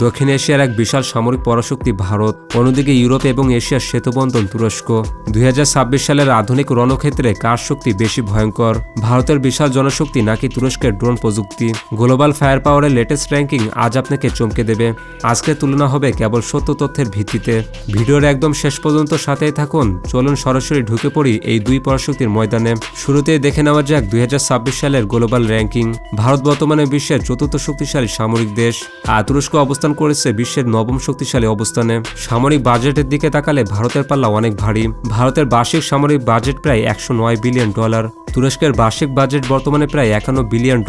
দক্ষিণ এশিয়ার এক বিশাল সামরিক পরাশক্তি ভারত, অন্যদিকে ইউরোপ এবং এশিয়ার সেতুবন্ধন তুরস্ক। 2026 সালের আধুনিক রণক্ষেত্রে কার শক্তি বেশি ভয়ঙ্কর, ভারতের বিশাল জনশক্তি নাকি তুরস্কের ড্রোন প্রযুক্তি? গ্লোবাল ফায়ার পাওয়ারের লেটেস্ট র্যাঙ্কিং আজ আপনাকে চমকে দেবে। আজকের তুলনা হবে কেবল সত্য তথ্যের ভিত্তিতে। ভিডিওর একদম শেষ পর্যন্ত সাথেই থাকুন। চলুন সরাসরি ঢুকে পড়ি এই দুই পরাশক্তির ময়দানে। শুরুতেই দেখে নেওয়া যাক 2026 সালের গ্লোবাল র্যাঙ্কিং। ভারত বর্তমানে বিশ্বের চতুর্থ শক্তিশালী সামরিক দেশ, আর তুরস্ক অবস্থান করেছে বিশ্বের নবম শক্তিশালী অবস্থানে। সামরিক বাজেটের দিকে তাকালে ভারতের পাল্লা অনেক ভারী। ভারতের বার্ষিক সামরিক বাজেট প্রায় $109 বিলিয়ন। তুরস্কের বার্ষিক বাজেট বর্তমানে প্রায় $51 বিলিয়ন।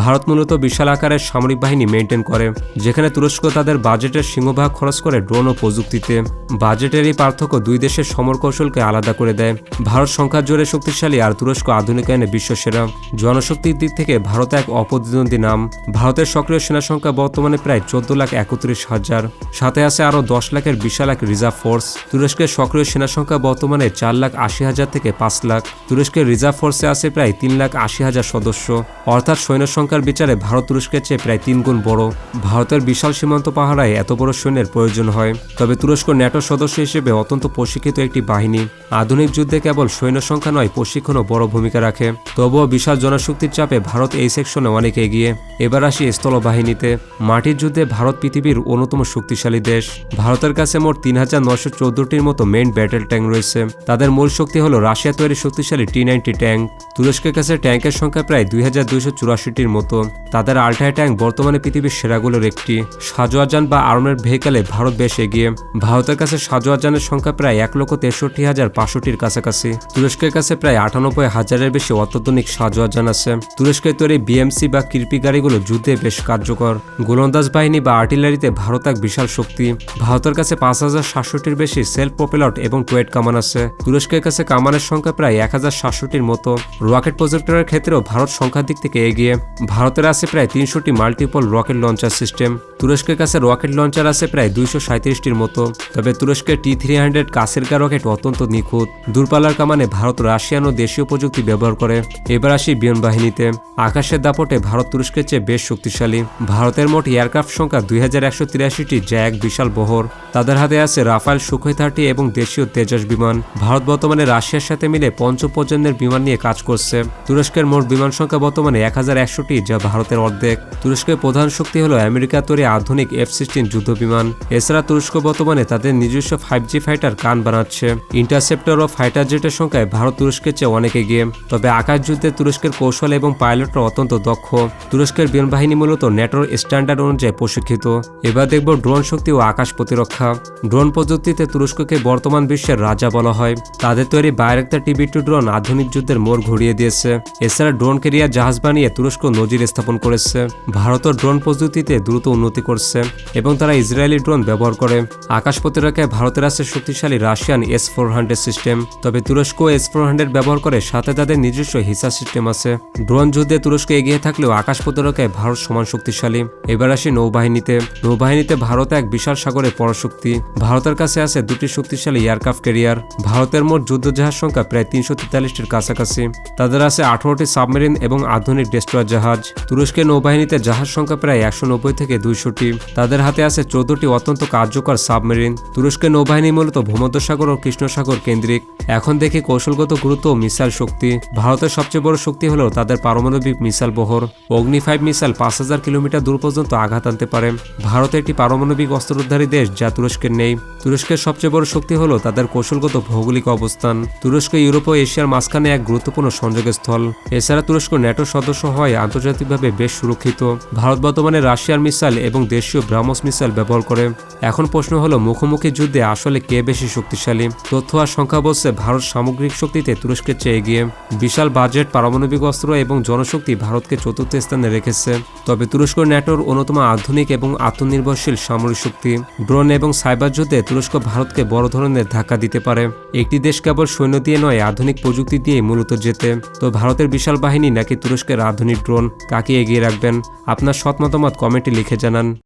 ভারত মূলত বিশাল আকারের সামরিক বাহিনী মেনটেন করে, যেখানে তুরস্ক তাদের বাজেটের সিংহভাগ খরচ করে ড্রোন ও প্রযুক্তিতে। বাজেটের এই পার্থক্য দুই দেশের সমর কৌশলকে আলাদা করে দেয়। ভারত সংখ্যার জোরে শক্তিশালী, আর তুরস্ক আধুনিকায়নে বিশ্বসেরা। জনশক্তির দিক থেকে ভারত এক অপ্রতিদ্বন্দ্বী নাম। ভারতের সক্রিয় সেনা সংখ্যা বর্তমানে প্রায় 14,31,000, সাথে আছে আরও 10 লাখের বিশাল এক রিজার্ভ ফোর্স। তুরস্কের সক্রিয় সেনা সংখ্যা বর্তমানে 4,80,000 থেকে 5 লাখ। তুরস্কের রিজার্ভ ফোর্সে আছে প্রায় 3,80,000 সদস্য, অর্থাৎ সৈন্য সংখ্যার বিচারে ভারত তুরস্কের চেয়ে প্রায় 3 গুণ বড়। ভারতের বিশাল সীমান্ত পাহারায় এত বড় সৈন্যের প্রয়োজন হয়, তবে তুরস্ক ন্যাটোর সদস্য হিসেবে অত্যন্ত প্রশিক্ষিত একটি বাহিনী। আধুনিক যুদ্ধে কেবল সৈন্য সংখ্যা নয়, প্রশিক্ষণও বড় ভূমিকা রাখে। তবুও বিশাল জনশক্তির চাপে ভারত এই সেকশনে অনেক এগিয়ে। এবার আসি স্থলবাহিনীতে। মাটির যুদ্ধে ভারত পৃথিবীর অন্যতম শক্তিশালী দেশ। ভারতের কাছে মোট 3,914টির মতো মেইন ব্যাটেল ট্যাঙ্ক রয়েছে। তাদের মূল শক্তি হল রাশিয়া তৈরি শক্তিশালী T-90 ট্যাঙ্ক। তুরস্কের কাছে ট্যাঙ্কের সংখ্যা প্রায় 2,284টির মতো। তাদের আল্ট্রা ট্যাঙ্ক বর্তমানে পৃথিবীর সেরাগুলোর একটি। সাজোয়াজান বা আর্মেড ভেহিকেলে ভারত বেশ এগিয়ে। ভারতের কাছে সাজোয়াজানের সংখ্যা প্রায় 1,63,500টির কাছাকাছি। তুরস্কের কাছে প্রায় 98,000-এর বেশি অত্যাধুনিক সাজোয়াজান আছে। তুরস্কের তৈরি বিএমসি বা কিরপি গাড়িগুলো যুদ্ধে বেশ কার্যকর। গোলন্দাজ বাহিনী বা আর্টিলারিতে ভারত এক বিশাল শক্তি। ভারতের কাছে 5,700টির বেশি সেলফ প্রপেলড এবং টুয়েট কামান আছে। তুরস্কের কাছে কামানের সংখ্যা প্রায় 1,700টির মতো। রকেট প্রজেক্টরের ক্ষেত্রেও ভারত সংখ্যার দিক থেকে এগিয়ে। ভারতের আছে প্রায় 300টি মাল্টিপল রকেট লঞ্চার সিস্টেম। তুরস্কের কাছে রকেট লঞ্চার আছে প্রায় 237টির মতো। তবে তুরস্কের T-300 কাসেরকা রকেট অত্যন্ত নিখুঁত। দূরপাল্লার কামানে ভারত রাশিয়ান ও দেশীয় প্রযুক্তি ব্যবহার করে। এবার আসি বিমান বাহিনীতে। আকাশের দাপটে ভারত তুরস্কের চেয়ে বেশ শক্তিশালী। ভারতের মোট এয়ারক্রাফট সংখ্যা 2,183টি, যা এক বিশাল বহর। তাদের হাতে আছে রাফায়েল, সুখোই 30 এবং দেশীয় তেজস বিমান। ভারত বর্তমানে রাশিয়ার সাথে মিলে পঞ্চম প্রজন্মের বিমান নিয়ে কাজ করছে। তুরস্কের মোট বিমান সংখ্যা বর্তমানে 1,100টি, যা ভারতের অর্ধেক। তুরস্কের প্রধান শক্তি হল আমেরিকা তৈরি আধুনিক F-16 যুদ্ধ বিমান। এছাড়া তুরস্ক বর্তমানে তাদের নিজস্ব 5G ফাইটার কান বানাচ্ছে। ইন্টারসেপ্টর ও ফাইটার জেটের সংখ্যায় ভারত তুরস্কের চেয়ে অনেক এগিয়ে। তবে আকাশ যুদ্ধে তুরস্কের কৌশল এবং পাইলটরা অত্যন্ত দক্ষ। তুরস্কের বিমান বাহিনী মূলত ন্যাটোর স্ট্যান্ডার্ড অনুযায়ী প্রশিক্ষিত। এবার দেখব ড্রোন শক্তি ও আকাশ প্রতিরক্ষা। ড্রোন প্রযুক্তিতে তুরস্ককে বর্তমান বিশ্বের রাজা বলা হয়। তাদের তৈরি বাইরাক্তার TB2 ড্রোন আধুনিক যুদ্ধের মোড় ঘুরিয়ে দিয়েছে। এছাড়া ড্রোন ক্যারিয়ার জাহাজ বানিয়ে তুরস্ক নজির স্থাপন করেছে। ভারতও ড্রোন প্রযুক্তিতে দ্রুত উন্নতি করছে এবং তারা ইসরায়েলি ড্রোন ব্যবহার করে। আকাশ প্রতিরক্ষায় ভারতের আছে শক্তিশালী রাশিয়ান S-400 সিস্টেম, তবে তুরস্ক S-400 ব্যবহার করে, সাথে তাদের নিজস্ব হিসা সিস্টেম আছে। ড্রোন যুদ্ধে তুরস্ক এগিয়ে থাকলেও আকাশ প্রতিরক্ষায় ভারত সমান শক্তিশালী। এবার আসি নৌবাহিনীতে। নৌবাহিনীতে ভারত এক বিশাল সাগরের পরাশক্তি। ভারতের কাছে আছে 2টি শক্তিশালী এয়ারক্রাফট ক্যারিয়ার। ভারতের মোট যুদ্ধজাহাজ সংখ্যা প্রায় 343টির কাছাকাছি। তাদের আছে 18টি সাবমেরিন এবং আধুনিক ডেস্ট্রয়ার জাহাজ। তুরস্কের নৌবাহিনীতে জাহাজ সংখ্যা প্রায় 190 থেকে 200টি। তাদের হাতে আছে 14টি অত্যন্ত কার্যকর সাবমেরিন। তুরস্কের নৌবাহিনী মূলত ভূমধ্যসাগর ও কৃষ্ণ সাগর কেন্দ্রিক। এখন দেখি কৌশলগত গুরুত্ব ও মিসাইল শক্তি। ভারতের সবচেয়ে বড় শক্তি হলো তাদের পারমাণবিক মিসাইল বহর। অগ্নি 5 মিসাইল 5,000 কিলোমিটার দূর পর্যন্ত আঘাত আনতে পারে। ভারত একটি পারমাণবিক অস্ত্রোদ্ধারী দেশ, যা তুরস্কের নেই। তুরস্কের সবচেয়ে বড় শক্তি হলো তাদের কৌশলগত ভৌগোলিক অবস্থান। তুরস্ক ইউরোপ ও এশিয়ার মাঝখানে এক গুরুত্বপূর্ণ সংযোগস্থল। এছাড়া তুরস্ক ন্যাটোর সদস্য হয় আন্তর্জাতিকভাবে বেশ সুরক্ষিত। ভারত বর্তমানে রাশিয়ার মিসাইল এবং দেশীয় ব্রাহ্মস মিসাইল ব্যবহার করে। এখন প্রশ্ন হলো, মুখোমুখি যুদ্ধে আসলে কে বেশি শক্তিশালী? তথ্য আর সংখ্যা বলছে ভারত সামগ্রিক শক্তিতে তুরস্কের চেয়ে এগিয়ে। বিশাল বাজেট, পারমাণবিক অস্ত্র এবং জনশক্তি ভারতকে চতুর্থ স্থানে রেখেছে। তবে তুরস্ক ন্যাটোর অন্যতম আধুনিক এবং আত্মনির্ভরশীল সামরিক শক্তি। ড্রোন এবং সাইবার যুদ্ধে তুরস্ক ভারতকে বড় ধরনের ধাক্কা দিতে পারে। একটি দেশ কেবল সৈন্য দিয়ে নয়, আধুনিক প্রযুক্তি দিয়ে মূলত জেতে। তো ভারতের বিশাল বাহিনী নাকি তুরস্কের আধুনিক ড্রোন, কাকে এগিয়ে রাখবেন? আপনার সৎ মতামত কমেন্টে লিখে জানান।